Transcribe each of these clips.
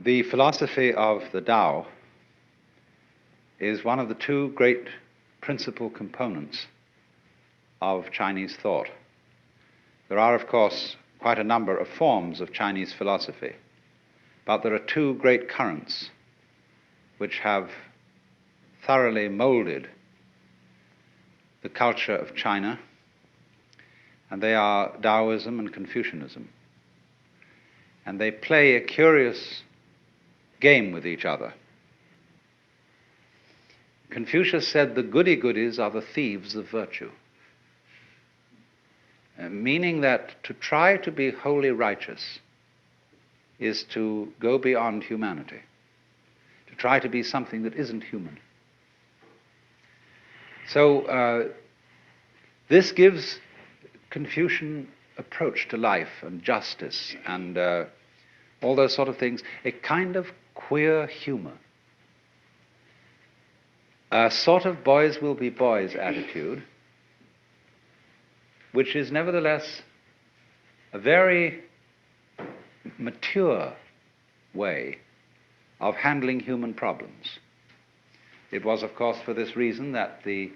The philosophy of the Tao is one of the two great principal components of Chinese thought. There are, of course, quite a number of forms of Chinese philosophy, but there are two great currents which have thoroughly molded the culture of China, and they are Taoism and Confucianism. And they play a curious game with each other. Confucius said the goody-goodies are the thieves of virtue, meaning that to try to be wholly righteous is to go beyond humanity, to try to be something that isn't human. So this gives Confucian approach to life and justice and all those sort of things a kind of queer humor, a sort of boys will be boys attitude, which is nevertheless a very mature way of handling human problems. It was, of course, for this reason that the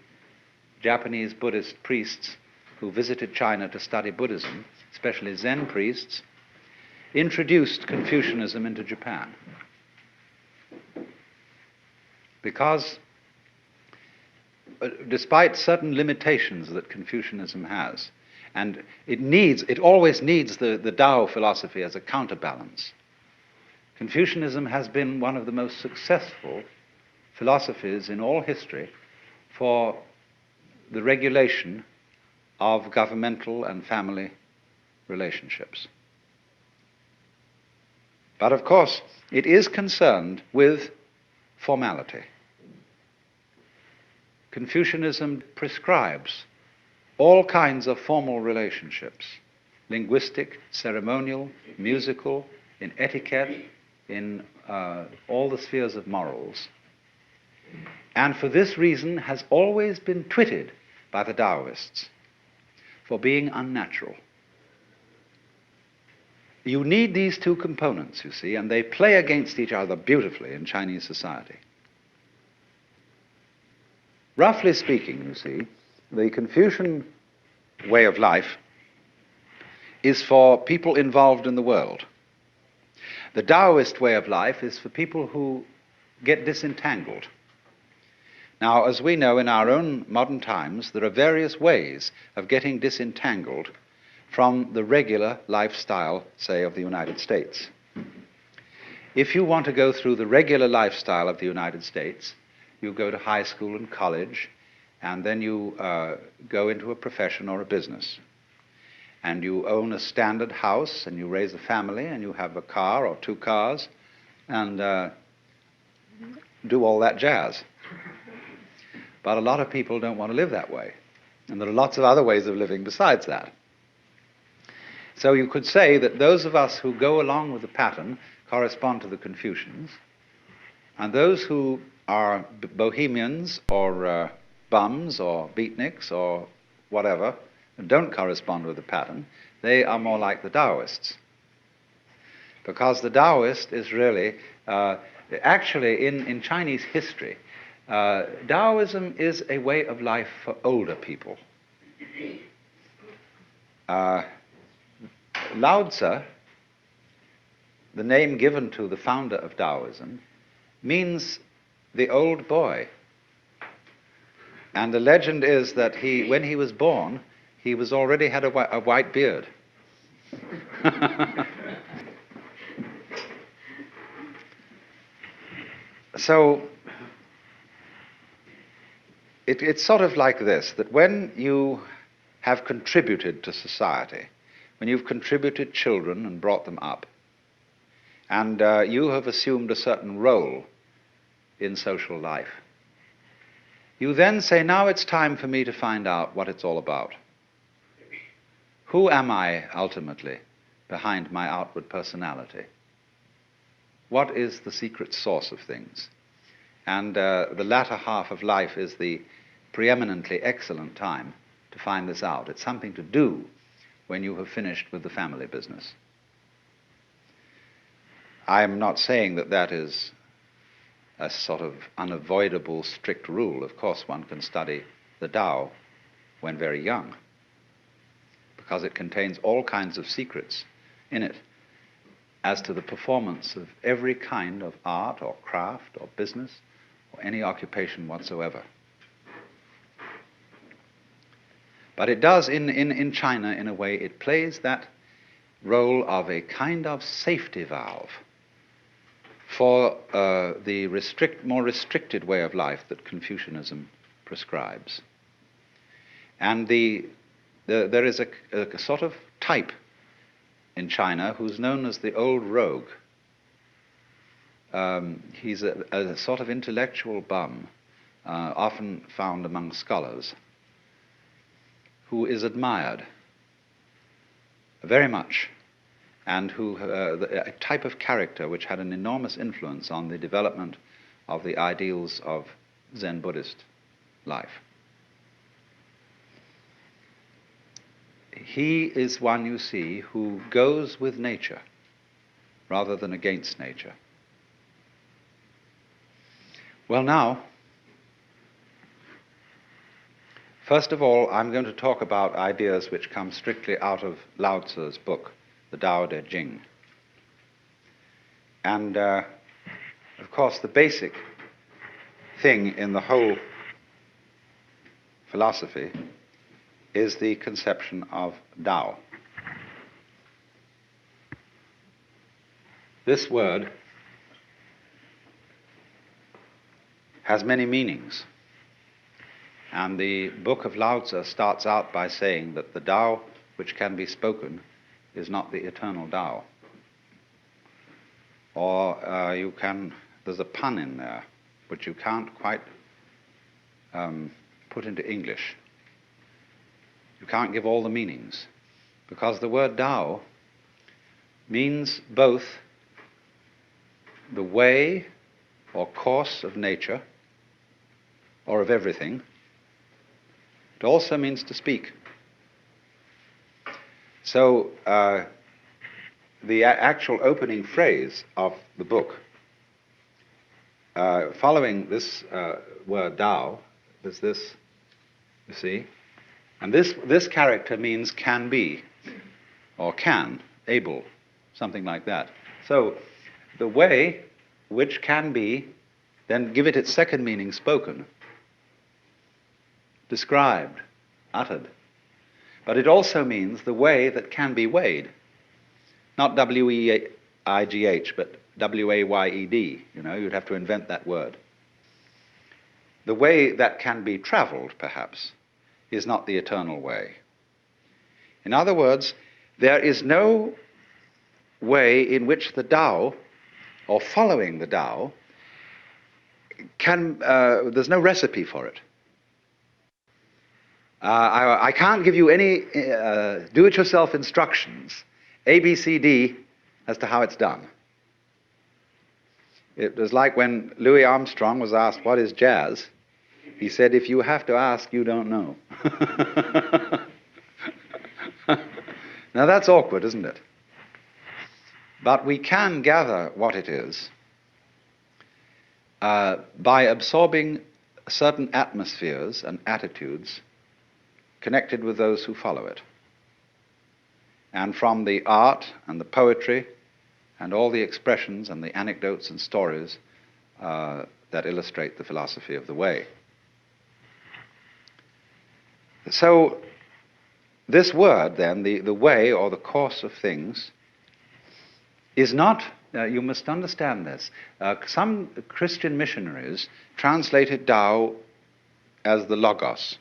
Japanese Buddhist priests who visited China to study Buddhism, especially Zen priests, introduced Confucianism into Japan. Because despite certain limitations that Confucianism has, and it always needs the Tao philosophy as a counterbalance, Confucianism has been one of the most successful philosophies in all history for the regulation of governmental and family relationships. But of course, it is concerned with formality. Confucianism prescribes all kinds of formal relationships, linguistic, ceremonial, musical, in etiquette, in all the spheres of morals. And for this reason has always been twitted by the Taoists for being unnatural. You need these two components, you see, and they play against each other beautifully in Chinese society. Roughly speaking, you see, the Confucian way of life is for people involved in the world. The Taoist way of life is for people who get disentangled. Now, as we know in our own modern times, there are various ways of getting disentangled from the regular lifestyle, say, of the United States. If you want to go through the regular lifestyle of the United States, you go to high school and college, and then you go into a profession or a business. And you own a standard house, and you raise a family, and you have a car or two cars, and do all that jazz. But a lot of people don't want to live that way. And there are lots of other ways of living besides that. So you could say that those of us who go along with the pattern correspond to the Confucians, and those who are bohemians or bums or beatniks or whatever, and don't correspond with the pattern, they are more like the Taoists. Because the Taoist is really, actually in Chinese history, Taoism is a way of life for older people. Lao Tzu, the name given to the founder of Taoism, means the old boy. And the legend is that when he was born, he was already had a white beard. So it's sort of like this, that when you have contributed to society, when you've contributed children and brought them up, and you have assumed a certain role in social life, you then say, now it's time for me to find out what it's all about. Who am I ultimately behind my outward personality? What is the secret source of things? And the latter half of life is the preeminently excellent time to find this out. It's something to do when you have finished with the family business. I'm not saying that that is a sort of unavoidable strict rule. Of course, one can study the Tao when very young, because it contains all kinds of secrets in it as to the performance of every kind of art or craft or business or any occupation whatsoever. But it does, in China, in a way, it plays that role of a kind of safety valve for the more restricted way of life that Confucianism prescribes. And there is a sort of type in China who's known as the old rogue. He's a sort of intellectual bum, often found among scholars, who is admired very much, and who a type of character which had an enormous influence on the development of the ideals of Zen Buddhist life. He is one, you see, who goes with nature rather than against nature. Well, now, first of all, I'm going to talk about ideas which come strictly out of Lao Tzu's book, the Tao Te Ching. And, of course, the basic thing in the whole philosophy is the conception of Tao. This word has many meanings. And the book of Lao Tzu starts out by saying that the Tao which can be spoken is not the eternal Tao. Or there's a pun in there which you can't quite put into English. You can't give all the meanings, because the word Tao means both the way or course of nature or of everything. It also means to speak. So the actual opening phrase of the book, following this word Tao, is this, you see, and this character means can be, or can, able, something like that. So the way which can be, then give it its second meaning, spoken, described, uttered. But it also means the way that can be weighed. Not W-E-I-G-H, but W-A-Y-E-D. You know, you'd have to invent that word. The way that can be traveled, perhaps, is not the eternal way. In other words, there is no way in which the Tao, or following the Tao, there's no recipe for it. I can't give you any do-it-yourself instructions, A, B, C, D, as to how it's done. It was like when Louis Armstrong was asked, what is jazz? He said, if you have to ask, you don't know. Now that's awkward, isn't it? But we can gather what it is by absorbing certain atmospheres and attitudes connected with those who follow it. And from the art and the poetry and all the expressions and the anecdotes and stories that illustrate the philosophy of the way. So this word, then, the way or the course of things, is not, you must understand this, some Christian missionaries translated Tao as the Logos,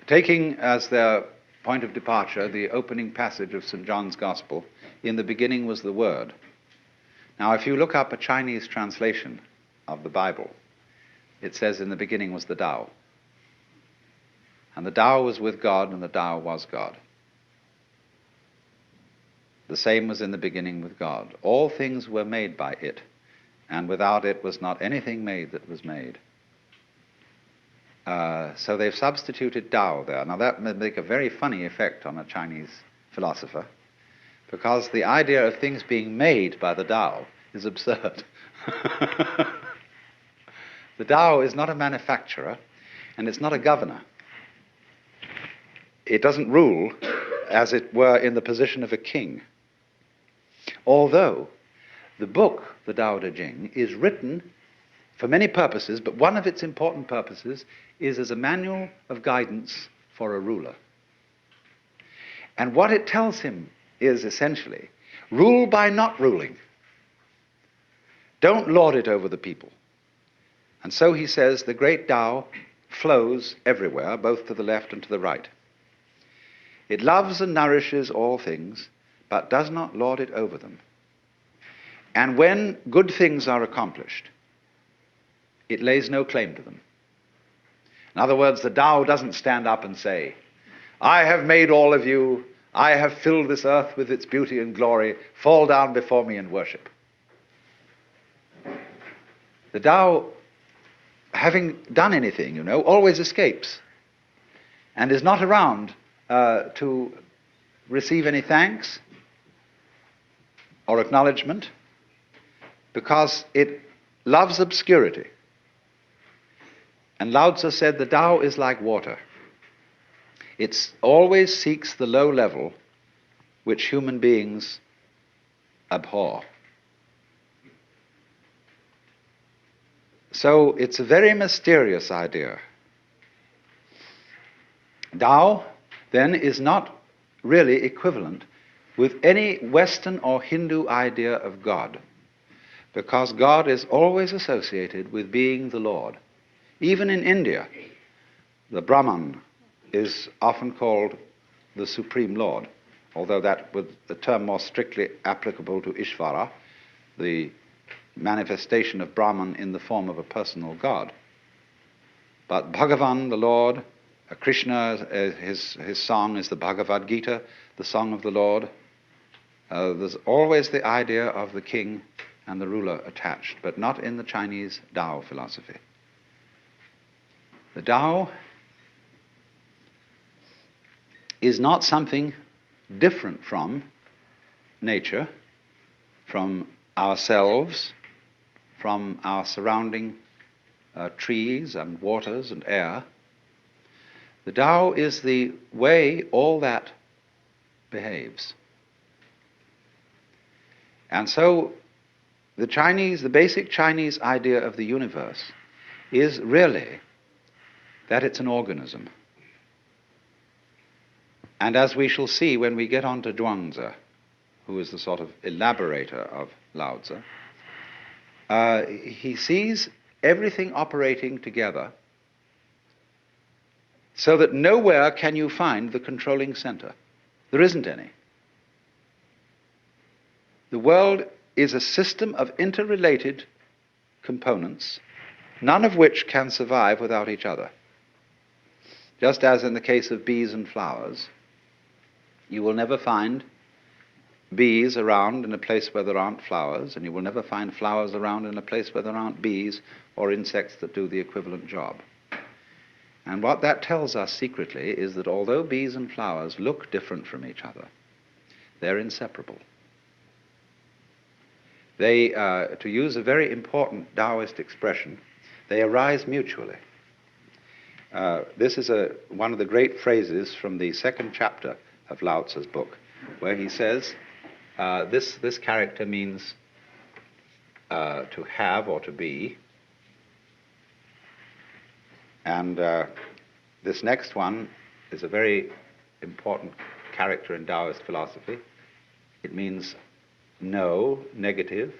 taking as their point of departure the opening passage of St. John's Gospel, in the beginning was the Word. Now, if you look up a Chinese translation of the Bible, it says in the beginning was the Tao. And the Tao was with God, and the Tao was God. The same was in the beginning with God. All things were made by it, and without it was not anything made that was made. So they've substituted Tao there. Now that may make a very funny effect on a Chinese philosopher, because the idea of things being made by the Tao is absurd. The Tao is not a manufacturer, and it's not a governor. It doesn't rule, as it were, in the position of a king. Although the book, the Tao Te Ching, is written for many purposes, but one of its important purposes is as a manual of guidance for a ruler. And what it tells him is essentially, rule by not ruling. Don't lord it over the people. And so he says the great Tao flows everywhere, both to the left and to the right. It loves and nourishes all things, but does not lord it over them. And when good things are accomplished, it lays no claim to them. In other words, the Tao doesn't stand up and say, I have made all of you, I have filled this earth with its beauty and glory, fall down before me and worship. The Tao, having done anything, always escapes and is not around to receive any thanks or acknowledgement, because it loves obscurity. And Lao Tzu said the Tao is like water. It always seeks the low level which human beings abhor. So it's a very mysterious idea. Tao, then, is not really equivalent with any Western or Hindu idea of God, because God is always associated with being the Lord. Even in India, the Brahman is often called the Supreme Lord, although that was the term more strictly applicable to Ishvara, the manifestation of Brahman in the form of a personal God. But Bhagavan, the Lord, Krishna, his song is the Bhagavad Gita, the song of the Lord. There's always the idea of the king and the ruler attached, but not in the Chinese Tao philosophy. The Tao is not something different from nature, from ourselves, from our surrounding trees and waters and air. The Tao is the way all that behaves. And so the basic Chinese idea of the universe is really that it's an organism. And as we shall see when we get on to Zhuangzi, who is the sort of elaborator of Lao Tzu, he sees everything operating together so that nowhere can you find the controlling center. There isn't any. The world is a system of interrelated components, none of which can survive without each other. Just as in the case of bees and flowers, you will never find bees around in a place where there aren't flowers, and you will never find flowers around in a place where there aren't bees or insects that do the equivalent job. And what that tells us secretly is that although bees and flowers look different from each other, they're inseparable. They, to use a very important Taoist expression, they arise mutually. This is one of the great phrases from the second chapter of Lao Tzu's book, where he says, this character means to have or to be, and this next one is a very important character in Taoist philosophy. It means no, negative,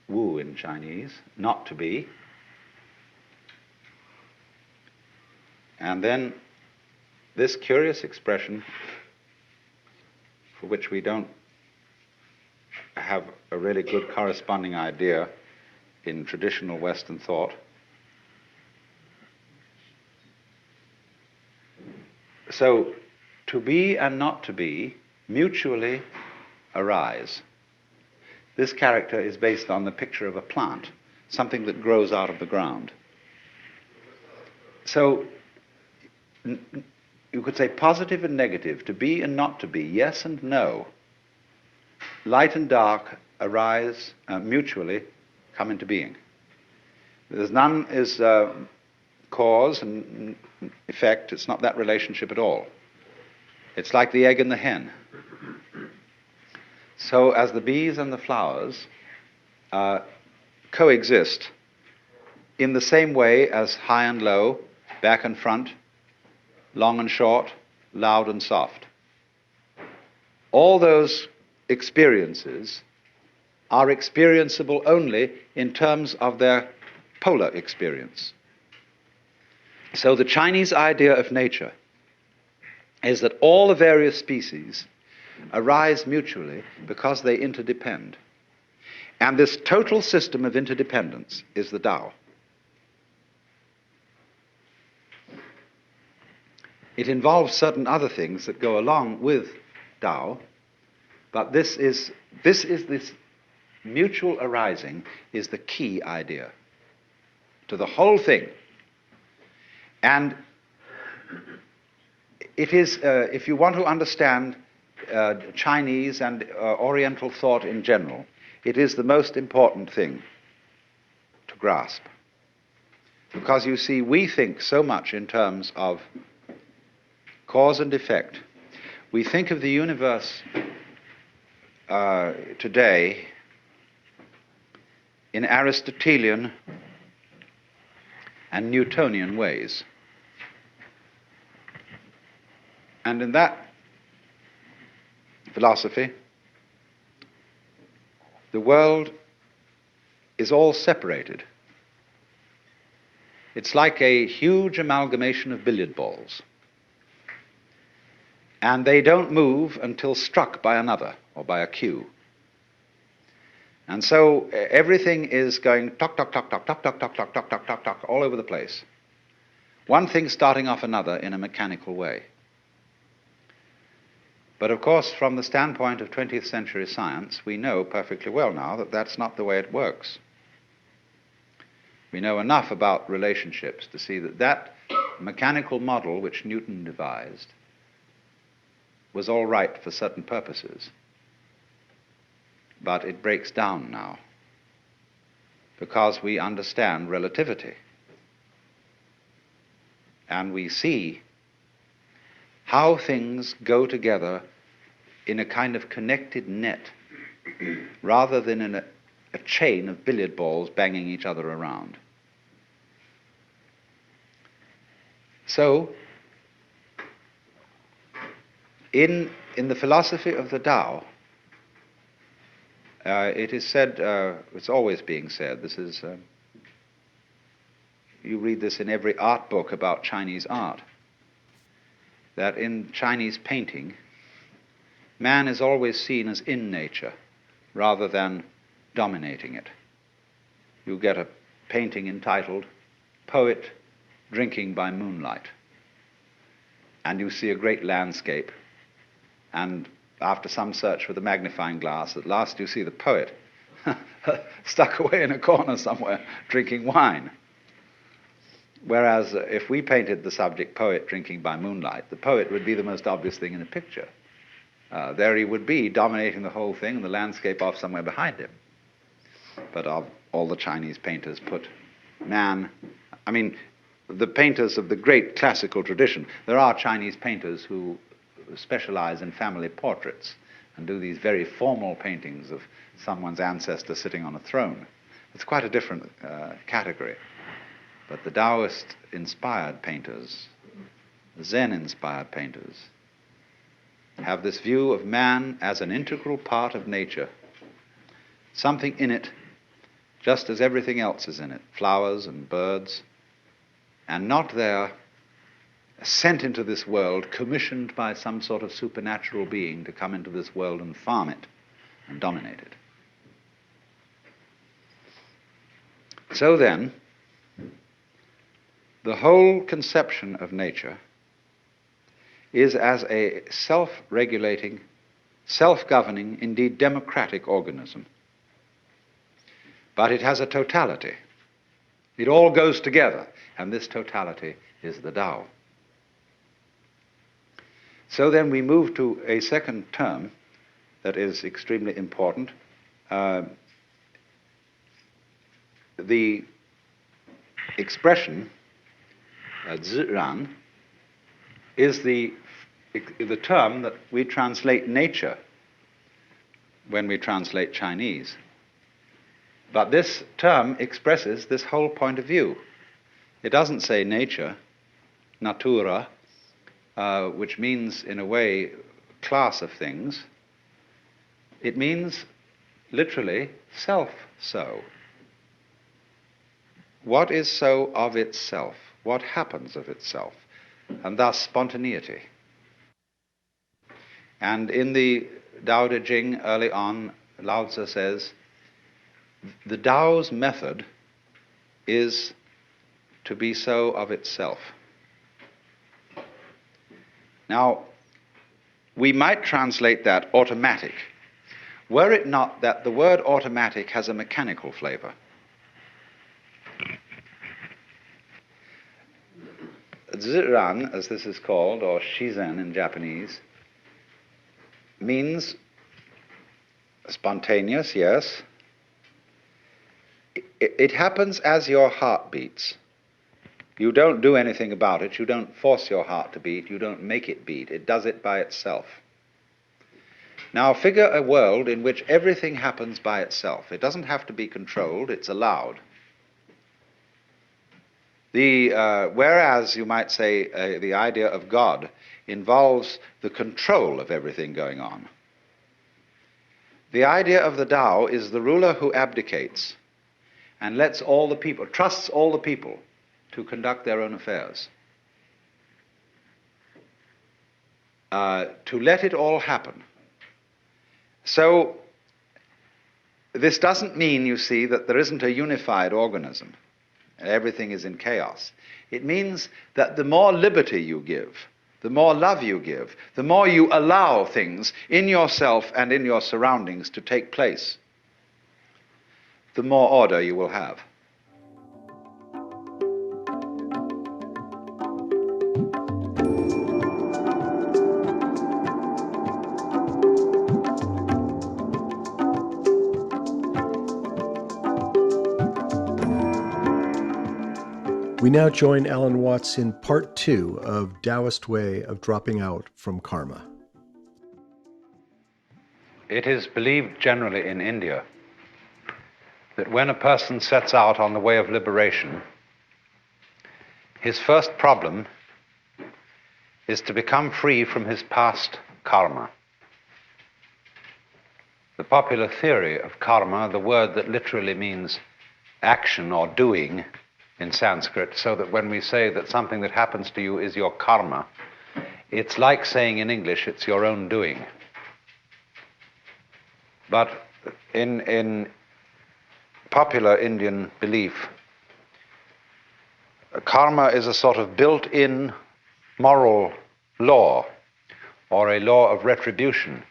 wu in Chinese, not to be. And then this curious expression, for which we don't have a really good corresponding idea in traditional Western thought. So, to be and not to be mutually arise. This character is based on the picture of a plant, something that grows out of the ground. So, you could say positive and negative, to be and not to be, yes and no, light and dark arise mutually, come into being. There's none is cause and effect. It's not that relationship at all. It's like the egg and the hen. So as the bees and the flowers coexist in the same way as high and low, back and front, long and short, loud and soft, all those experiences are experienceable only in terms of their polar experience. So the Chinese idea of nature is that all the various species arise mutually because they interdepend. And this total system of interdependence is the Tao. It involves certain other things that go along with Tao, but this mutual arising is the key idea to the whole thing. And it is, if you want to understand Chinese and Oriental thought in general, it is the most important thing to grasp. Because you see, we think so much in terms of cause and effect. We think of the universe today in Aristotelian and Newtonian ways. And in that philosophy, the world is all separated. It's like a huge amalgamation of billiard balls. And they don't move until struck by another or by a cue. And so everything is going tock, tock, tock, tock, tock, tock, tock, tock, tock, tock, tock, tock, all over the place. One thing starting off another in a mechanical way. But of course, from the standpoint of 20th century science, we know perfectly well now that that's not the way it works. We know enough about relationships to see that that mechanical model which Newton devised was all right for certain purposes. But it breaks down now because we understand relativity. And we see how things go together in a kind of connected net rather than in a chain of billiard balls banging each other around. So, in the philosophy of the Tao, it is said, it's always being said, this is, you read this in every art book about Chinese art, that in Chinese painting, man is always seen as in nature rather than dominating it. You get a painting entitled Poet Drinking by Moonlight, and you see a great landscape, and after some search with a magnifying glass, at last you see the poet stuck away in a corner somewhere drinking wine. Whereas if we painted the subject poet drinking by moonlight, the poet would be the most obvious thing in the picture. There he would be, dominating the whole thing, and the landscape off somewhere behind him. But all the Chinese painters put man, the painters of the great classical tradition, there are Chinese painters who specialize in family portraits and do these very formal paintings of someone's ancestor sitting on a throne. It's quite a different category. But the Taoist-inspired painters, the Zen-inspired painters, have this view of man as an integral part of nature, something in it just as everything else is in it, flowers and birds, and not there sent into this world, commissioned by some sort of supernatural being to come into this world and farm it and dominate it. So then, the whole conception of nature is as a self-regulating, self-governing, indeed democratic organism. But it has a totality. It all goes together, and this totality is the Tao. So then we move to a second term that is extremely important. The expression zhiran is the term that we translate nature when we translate Chinese. But this term expresses this whole point of view. It doesn't say nature, natura, which means, in a way, class of things. It means, literally, self-so. What is so of itself? What happens of itself? And thus spontaneity. And in the Tao Te Ching, early on, Lao Tzu says, the Tao's method is to be so of itself. Now, we might translate that automatic, were it not that the word automatic has a mechanical flavor. Ziran, as this is called, or shizen in Japanese, means spontaneous, yes. It happens as your heart beats. You don't do anything about it. You don't force your heart to beat. You don't make it beat. It does it by itself. Now figure a world in which everything happens by itself. It doesn't have to be controlled. It's allowed. Whereas, you might say, the idea of God involves the control of everything going on. The idea of the Tao is the ruler who abdicates and lets all the people, trusts all the people to conduct their own affairs. To let it all happen. So, this doesn't mean, you see, that there isn't a unified organism. Everything is in chaos. It means that the more liberty you give, the more love you give, the more you allow things in yourself and in your surroundings to take place, the more order you will have. We now join Alan Watts in part 2 of Taoist Way of Dropping Out from Karma. It is believed generally in India that when a person sets out on the way of liberation, his first problem is to become free from his past karma. The popular theory of karma, the word that literally means action or doing in Sanskrit, so that when we say that something that happens to you is your karma, it's like saying in English, it's your own doing. But in popular Indian belief, karma is a sort of built-in moral law, or a law of retribution,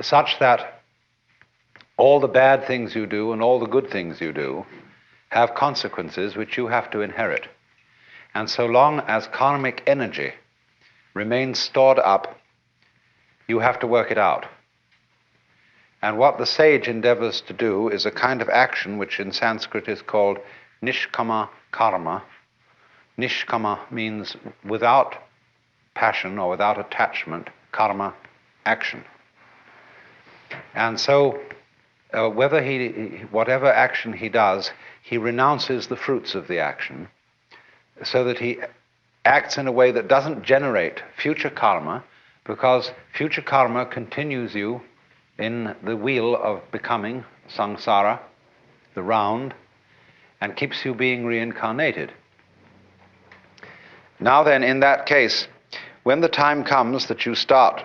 such that all the bad things you do and all the good things you do have consequences which you have to inherit. And so long as karmic energy remains stored up, you have to work it out. And what the sage endeavors to do is a kind of action which in Sanskrit is called nishkama karma. Nishkama means without passion or without attachment, karma, action. And so whatever action he does, he renounces the fruits of the action, so that he acts in a way that doesn't generate future karma, because future karma continues you in the wheel of becoming, samsara, the round, and keeps you being reincarnated. Now then, in that case, when the time comes that you start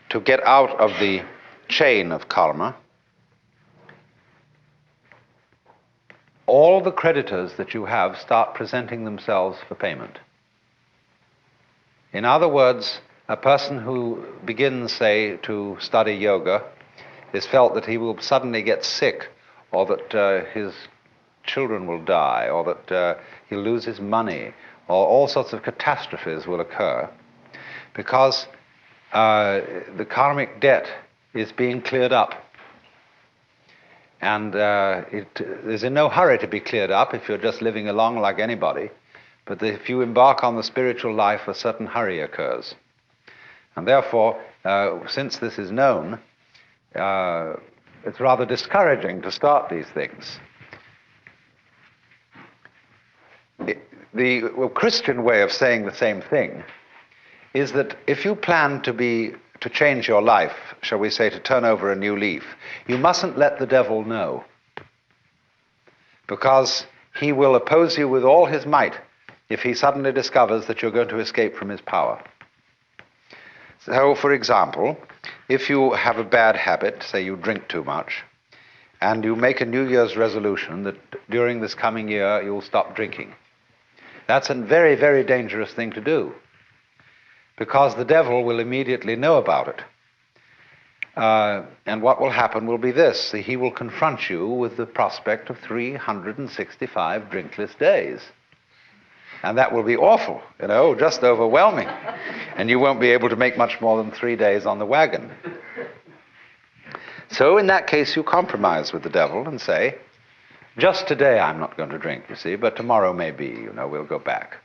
to get out of the chain of karma, all the creditors that you have start presenting themselves for payment. In other words, a person who begins, say, to study yoga is felt that he will suddenly get sick, or that his children will die, or that he'll lose his money, or all sorts of catastrophes will occur. because the karmic debt is being cleared up. And it is in no hurry to be cleared up if you're just living along like anybody. But if you embark on the spiritual life, a certain hurry occurs. And therefore, since this is known, it's rather discouraging to start these things. The Christian way of saying the same thing is that if you plan to change your life, shall we say, to turn over a new leaf, you mustn't let the devil know, because he will oppose you with all his might if he suddenly discovers that you're going to escape from his power. So, for example, if you have a bad habit, say you drink too much, and you make a New Year's resolution that during this coming year you'll stop drinking, that's a very, very dangerous thing to do, because the devil will immediately know about it. And what will happen will be this: he will confront you with the prospect of 365 drinkless days. And that will be awful, just overwhelming. And you won't be able to make much more than 3 days on the wagon. So in that case, you compromise with the devil and say, just today I'm not going to drink, you see, but tomorrow maybe, we'll go back.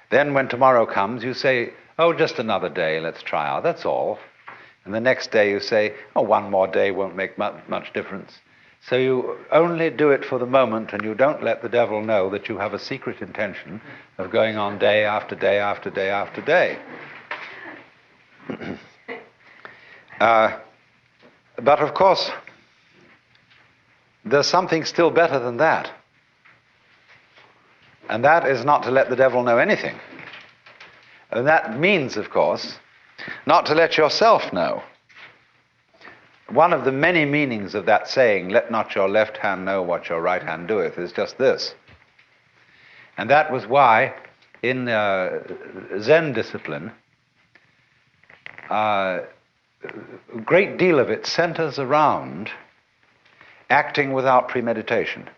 Then when tomorrow comes, you say, oh, just another day, let's try out, that's all. And the next day you say, oh, one more day won't make much difference. So you only do it for the moment, and you don't let the devil know that you have a secret intention of going on day after day after day after day. But of course, there's something still better than that. And that is not to let the devil know anything. And that means, of course, not to let yourself know. One of the many meanings of that saying, let not your left hand know what your right hand doeth, is just this. And that was why in Zen discipline, a great deal of it centers around acting without premeditation.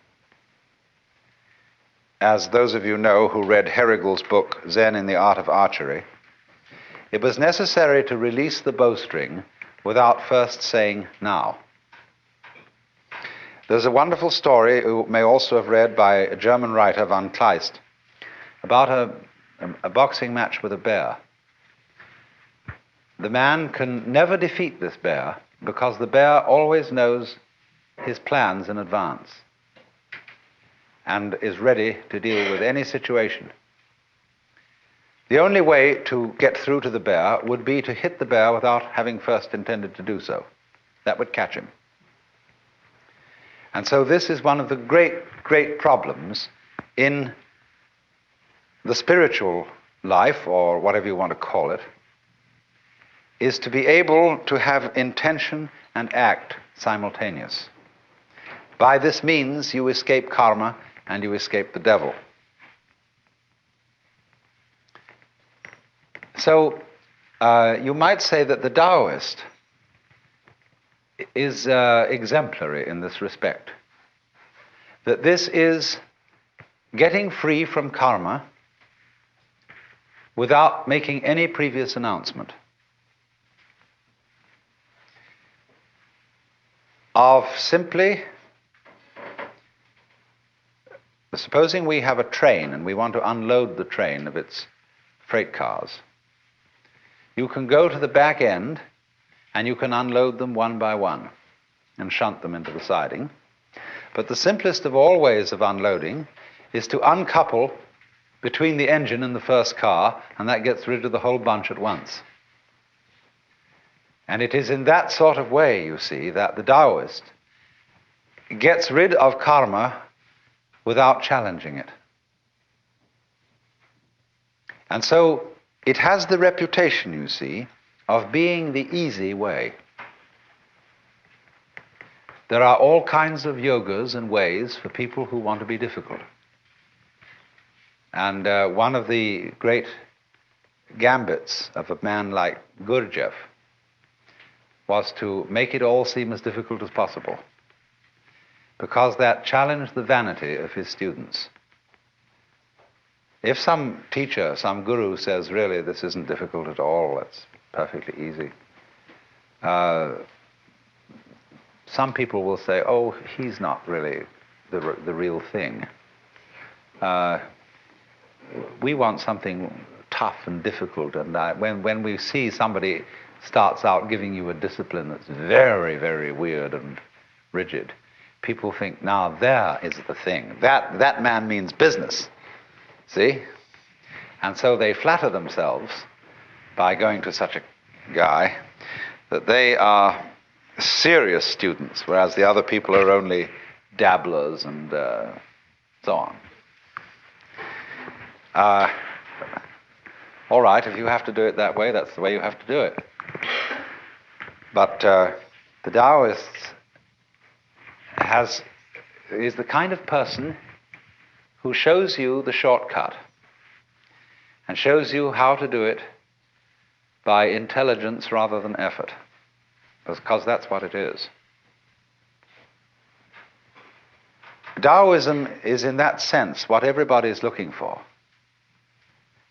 As those of you know who read Herrigel's book, Zen in the Art of Archery, it was necessary to release the bowstring without first saying, now. There's a wonderful story, you may also have read, by a German writer, von Kleist, about a boxing match with a bear. The man can never defeat this bear because the bear always knows his plans in advance and is ready to deal with any situation. The only way to get through to the bear would be to hit the bear without having first intended to do so. That would catch him. And so this is one of the great, great problems in the spiritual life, or whatever you want to call it, is to be able to have intention and act simultaneous. By this means, you escape karma and you escape the devil. So you might say that the Taoist is exemplary in this respect. That this is getting free from karma without making any previous announcement. Of simply, supposing we have a train and we want to unload the train of its freight cars. You can go to the back end and you can unload them one by one and shunt them into the siding. But the simplest of all ways of unloading is to uncouple between the engine and the first car, and that gets rid of the whole bunch at once. And it is in that sort of way, you see, that the Taoist gets rid of karma without challenging it. And so it has the reputation, you see, of being the easy way. There are all kinds of yogas and ways for people who want to be difficult. And one of the great gambits of a man like Gurdjieff was to make it all seem as difficult as possible, because that challenged the vanity of his students. If some teacher, some guru says, really, this isn't difficult at all, it's perfectly easy, some people will say, oh, he's not really the real thing. We want something tough and difficult, and when we see somebody starts out giving you a discipline that's very, very weird and rigid, people think, now there is the thing. That man means business. See? And so they flatter themselves by going to such a guy that they are serious students, whereas the other people are only dabblers and so on. All right, if you have to do it that way, that's the way you have to do it. But the Taoist is the kind of person who shows you the shortcut and shows you how to do it by intelligence rather than effort, because that's what it is. Taoism is, in that sense, what everybody is looking for.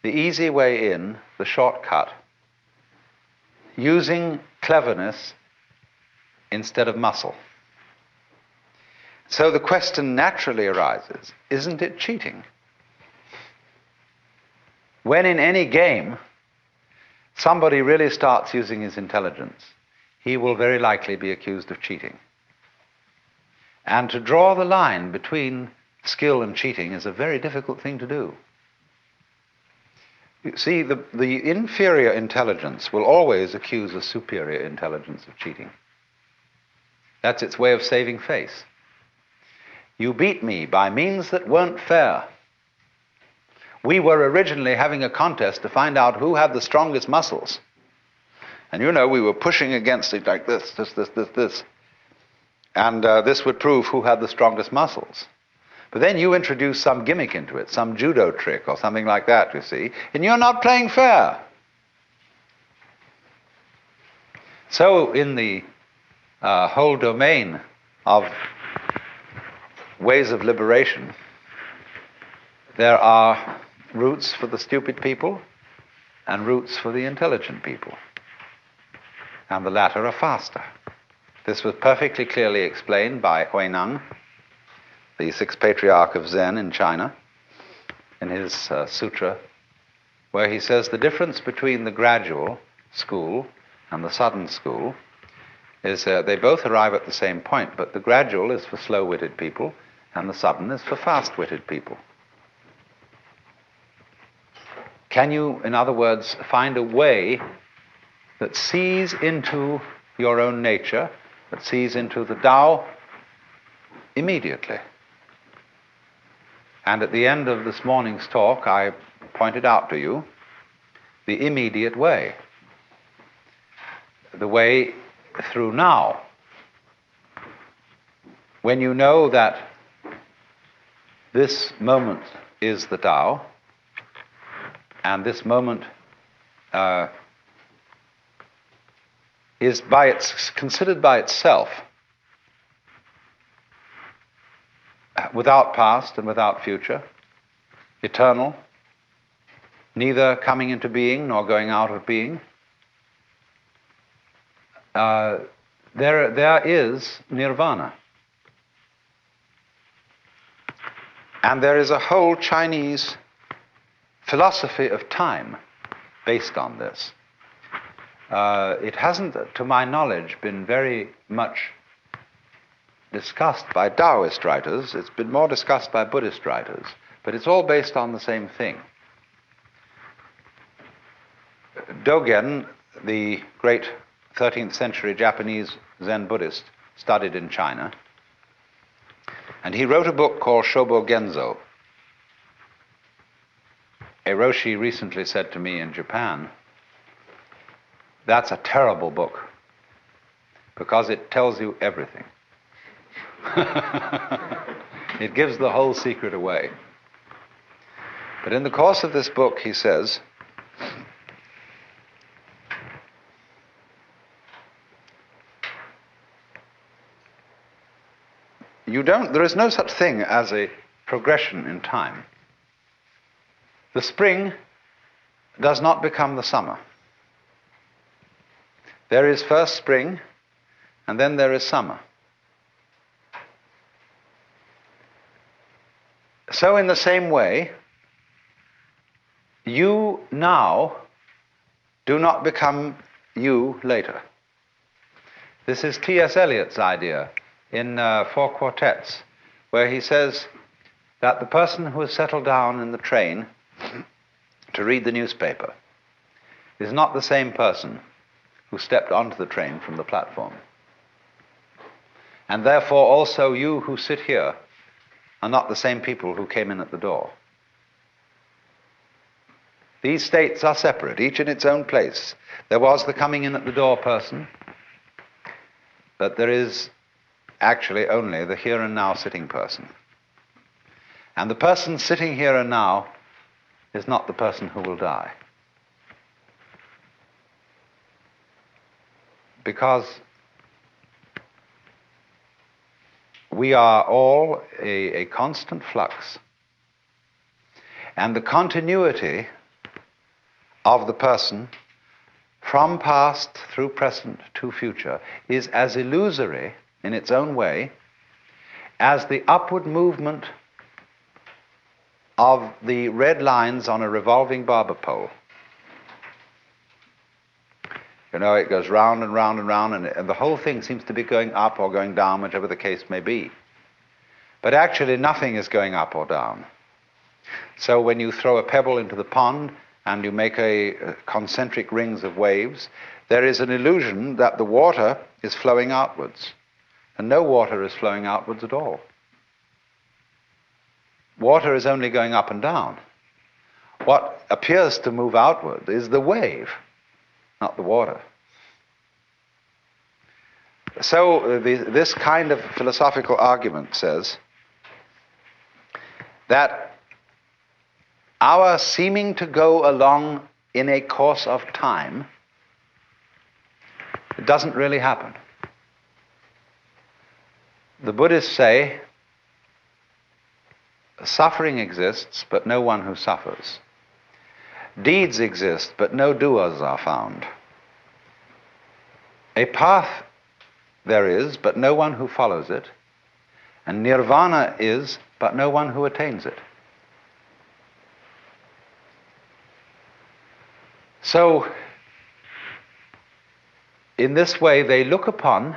The easy way in, the shortcut, using cleverness instead of muscle. So the question naturally arises, isn't it cheating? When in any game somebody really starts using his intelligence, he will very likely be accused of cheating. And to draw the line between skill and cheating is a very difficult thing to do. You see, the inferior intelligence will always accuse a superior intelligence of cheating. That's its way of saving face. You beat me by means that weren't fair. We were originally having a contest to find out who had the strongest muscles. And you know, we were pushing against it like this. And this would prove who had the strongest muscles. But then you introduce some gimmick into it, some judo trick or something like that, you see, and you're not playing fair. So in the whole domain of ways of liberation, there are routes for the stupid people and routes for the intelligent people. And the latter are faster. This was perfectly clearly explained by Huineng, the sixth patriarch of Zen in China, in his sutra, where he says the difference between the gradual school and the sudden school is they both arrive at the same point, but the gradual is for slow-witted people and the sudden is for fast-witted people. Can you, in other words, find a way that sees into your own nature, that sees into the Tao immediately? And at the end of this morning's talk, I pointed out to you the immediate way, the way through now. When you know that this moment is the Tao, and this moment is considered by itself, without past and without future, eternal, neither coming into being nor going out of being, there is nirvana. And there is a whole Chinese philosophy of time based on this. It hasn't, to my knowledge, been very much discussed by Taoist writers. It's been more discussed by Buddhist writers, but it's all based on the same thing. Dogen, the great 13th century Japanese Zen Buddhist, studied in China, and he wrote a book called Shobo Genzo. A Roshi recently said to me in Japan, that's a terrible book, because it tells you everything. It gives the whole secret away. But in the course of this book, he says, there is no such thing as a progression in time. The spring does not become the summer. There is first spring, and then there is summer. So in the same way, you now do not become you later. This is T.S. Eliot's idea in Four Quartets, where he says that the person who has settled down in the train to read the newspaper is not the same person who stepped onto the train from the platform. And therefore also you who sit here are not the same people who came in at the door. These states are separate, each in its own place. There was the coming in at the door person, but there is actually only the here and now sitting person. And the person sitting here and now is not the person who will die. Because we are all a constant flux. And the continuity of the person from past through present to future is as illusory in its own way as the upward movement of the red lines on a revolving barber pole. You know, it goes round and round and round, and the whole thing seems to be going up or going down, whichever the case may be. But actually nothing is going up or down. So when you throw a pebble into the pond and you make a concentric rings of waves, there is an illusion that the water is flowing outwards. And no water is flowing outwards at all. Water is only going up and down. What appears to move outward is the wave, not the water. So this kind of philosophical argument says that our seeming to go along in a course of time, it doesn't really happen. The Buddhists say suffering exists, but no one who suffers. Deeds exist, but no doers are found. A path there is, but no one who follows it. And nirvana is, but no one who attains it. So, in this way, they look upon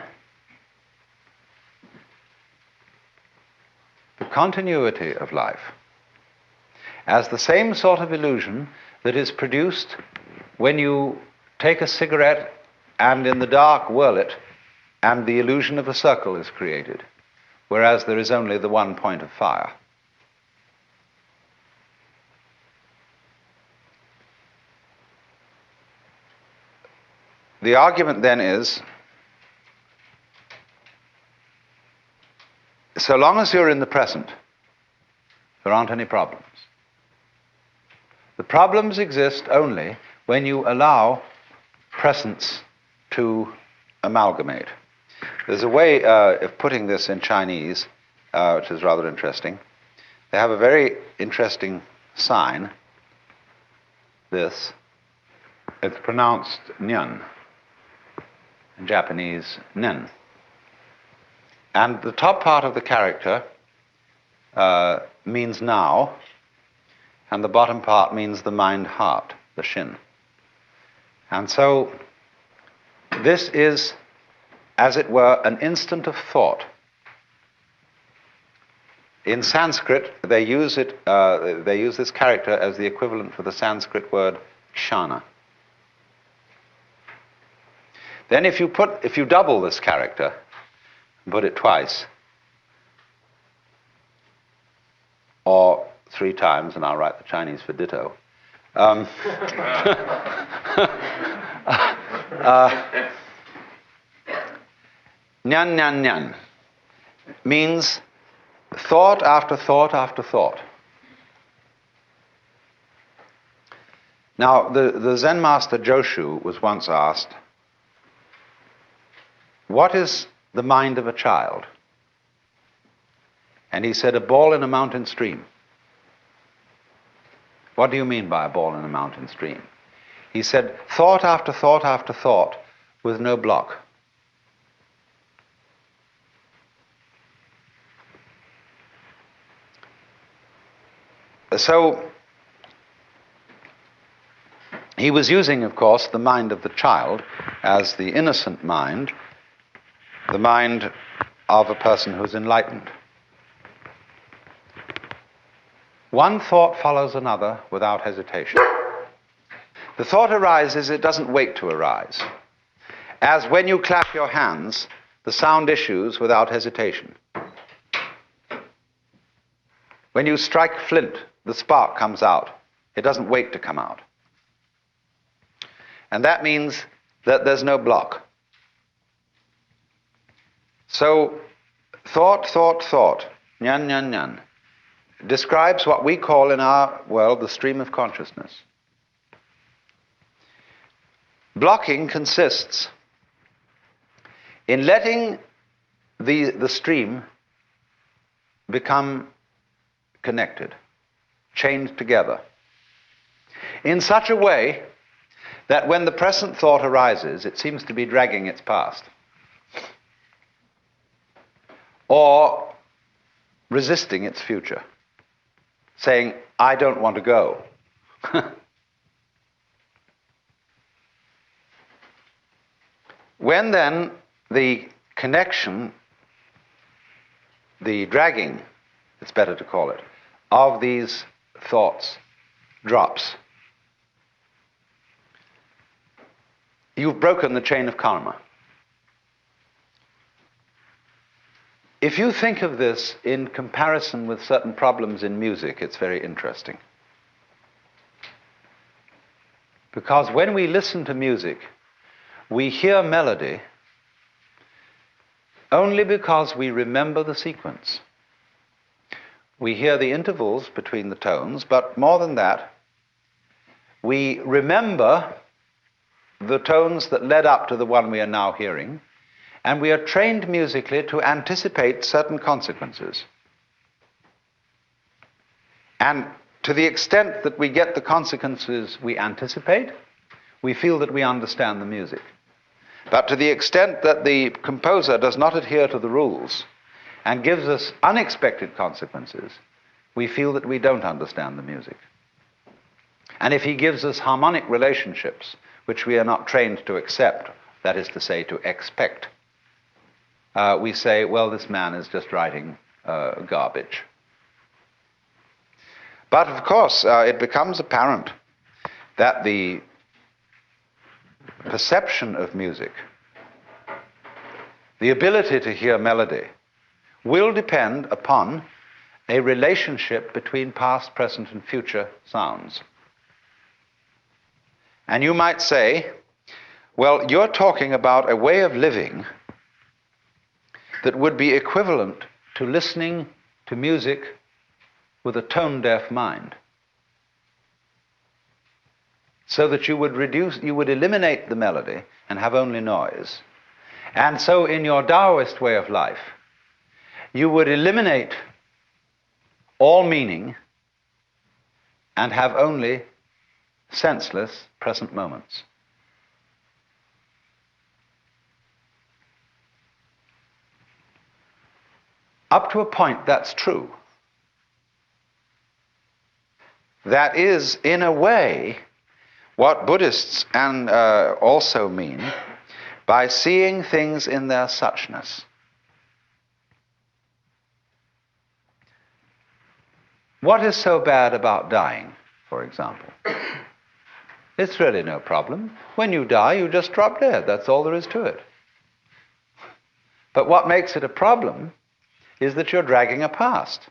the continuity of life as the same sort of illusion that is produced when you take a cigarette and in the dark whirl it, and the illusion of a circle is created, whereas there is only the one point of fire. The argument then is, so long as you're in the present, there aren't any problems. The problems exist only when you allow presence to amalgamate. There's a way of putting this in Chinese, which is rather interesting. They have a very interesting sign, this. It's pronounced nyan. In Japanese, nen. And the top part of the character means now, and the bottom part means the mind-heart, the shin. And so this is, as it were, an instant of thought. In Sanskrit, they use this character as the equivalent for the Sanskrit word kshana. Then if you double this character, put it twice, or 3 times, and I'll write the Chinese for ditto. Nyan nyan nyan means thought after thought after thought. Now, the Zen master Joshu was once asked, what is the mind of a child? And he said, a ball in a mountain stream. What do you mean by a ball in a mountain stream? He said, thought after thought after thought with no block. So he was using, of course, the mind of the child as the innocent mind, the mind of a person who's enlightened. One thought follows another without hesitation. The thought arises, it doesn't wait to arise. As when you clap your hands, the sound issues without hesitation. When you strike flint, the spark comes out. It doesn't wait to come out. And that means that there's no block. So, thought, nyan, nyan, nyan, describes what we call in our world the stream of consciousness. Blocking consists in letting the stream become connected, chained together, in such a way that when the present thought arises, it seems to be dragging its past, or resisting its future, saying, I don't want to go. When then the connection, the dragging, it's better to call it, of these thoughts drops, you've broken the chain of karma. If you think of this in comparison with certain problems in music, it's very interesting. Because when we listen to music, we hear melody only because we remember the sequence. We hear the intervals between the tones, but more than that, we remember the tones that led up to the one we are now hearing, and we are trained musically to anticipate certain consequences. And to the extent that we get the consequences we anticipate, we feel that we understand the music. But to the extent that the composer does not adhere to the rules and gives us unexpected consequences, we feel that we don't understand the music. And if he gives us harmonic relationships, which we are not trained to accept, that is to say, to expect, we say, well, this man is just writing garbage. But of course, it becomes apparent that the perception of music, the ability to hear melody, will depend upon a relationship between past, present, and future sounds. And you might say, well, you're talking about a way of living that would be equivalent to listening to music with a tone-deaf mind, so that you would eliminate the melody and have only noise. And so in your Taoist way of life, you would eliminate all meaning and have only senseless present moments. Up to a point, that's true. That is, in a way, what Buddhists also mean by seeing things in their suchness. What is so bad about dying, for example? It's really no problem. When you die, you just drop dead. That's all there is to it. But what makes it a problem is that you're dragging a past.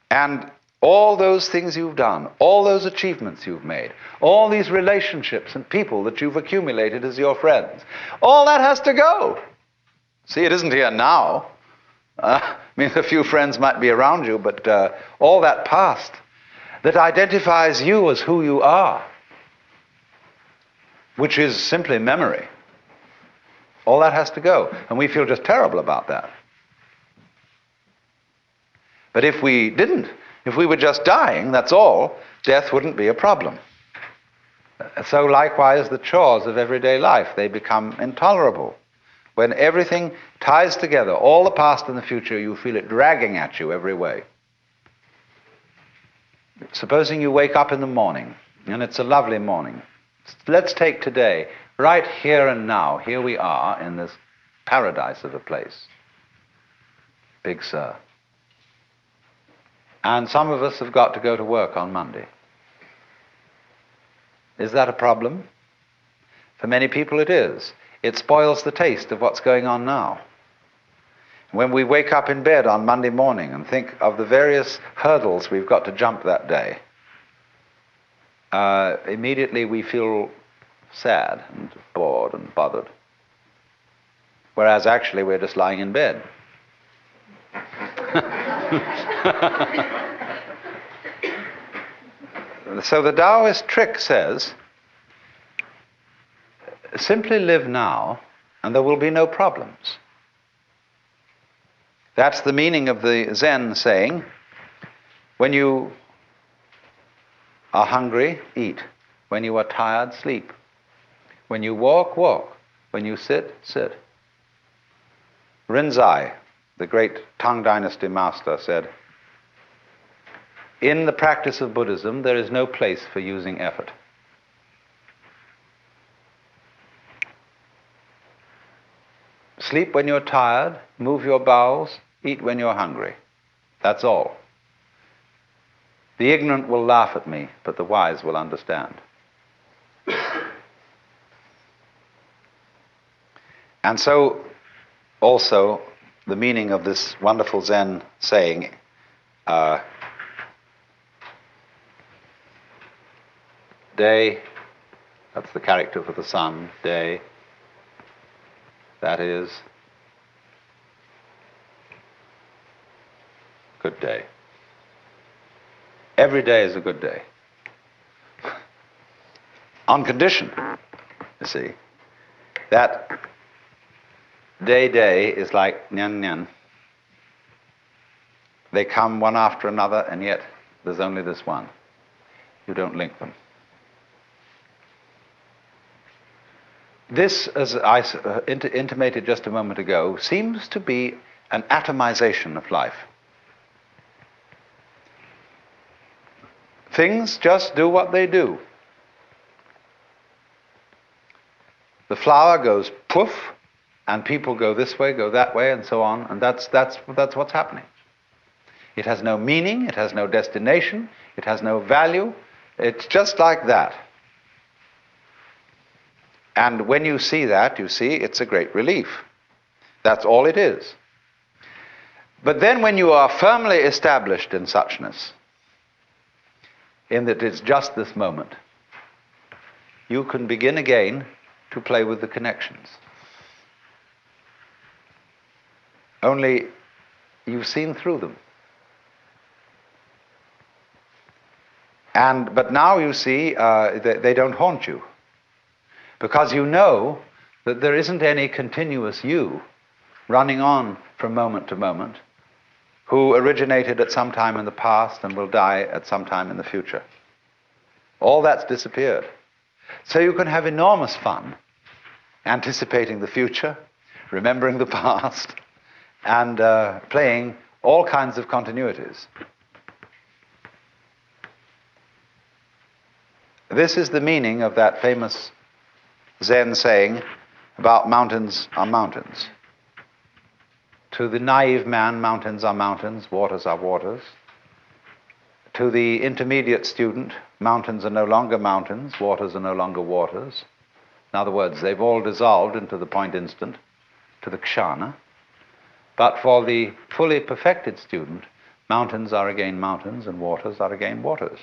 And all those things you've done, all those achievements you've made, all these relationships and people that you've accumulated as your friends, all that has to go. See, it isn't here now. I mean, a few friends might be around you, but all that past that identifies you as who you are, which is simply memory, all that has to go. And we feel just terrible about that. But if we didn't, If we were just dying, that's all, death wouldn't be a problem. So likewise, the chores of everyday life, they become intolerable. When everything ties together, all the past and the future, you feel it dragging at you every way. Supposing you wake up in the morning, and it's a lovely morning. Let's take today, right here and now. Here we are in this paradise of a place. Big Sur. And some of us have got to go to work on Monday. Is that a problem? For many people it is. It spoils the taste of what's going on now. When we wake up in bed on Monday morning and think of the various hurdles we've got to jump that day, immediately we feel sad and bored and bothered. Whereas actually we're just lying in bed. So the Taoist trick says, simply live now and there will be no problems. That's the meaning of the Zen saying, when you are hungry, eat. When you are tired, sleep. When you walk, walk. When you sit, sit. Rinzai, the great Tang Dynasty master, said, in the practice of Buddhism, there is no place for using effort. Sleep when you're tired, move your bowels, eat when you're hungry. That's all. The ignorant will laugh at me, but the wise will understand. And so, also, the meaning of this wonderful Zen saying, day, that's the character for the sun, day, that is good day. Every day is a good day. On condition, you see, that day is like nyan nyan. They come one after another, and yet there's only this one. You don't link them. This, as I intimated just a moment ago, seems to be an atomization of life. Things just do what they do. The flower goes poof, and people go this way, go that way, and so on, and that's what's happening. It has no meaning, it has no destination, it has no value. It's just like that. And when you see that, you see it's a great relief. That's all it is. But then when you are firmly established in suchness, in that it's just this moment, you can begin again to play with the connections. Only you've seen through them. But now you see they don't haunt you. Because you know that there isn't any continuous you running on from moment to moment, who originated at some time in the past and will die at some time in the future. All that's disappeared. So you can have enormous fun anticipating the future, remembering the past, and playing all kinds of continuities. This is the meaning of that famous Zen saying about mountains are mountains. To the naive man, mountains are mountains, waters are waters. To the intermediate student, mountains are no longer mountains, waters are no longer waters. In other words, they've all dissolved into the point instant, to the kshana. But for the fully perfected student, mountains are again mountains and waters are again waters.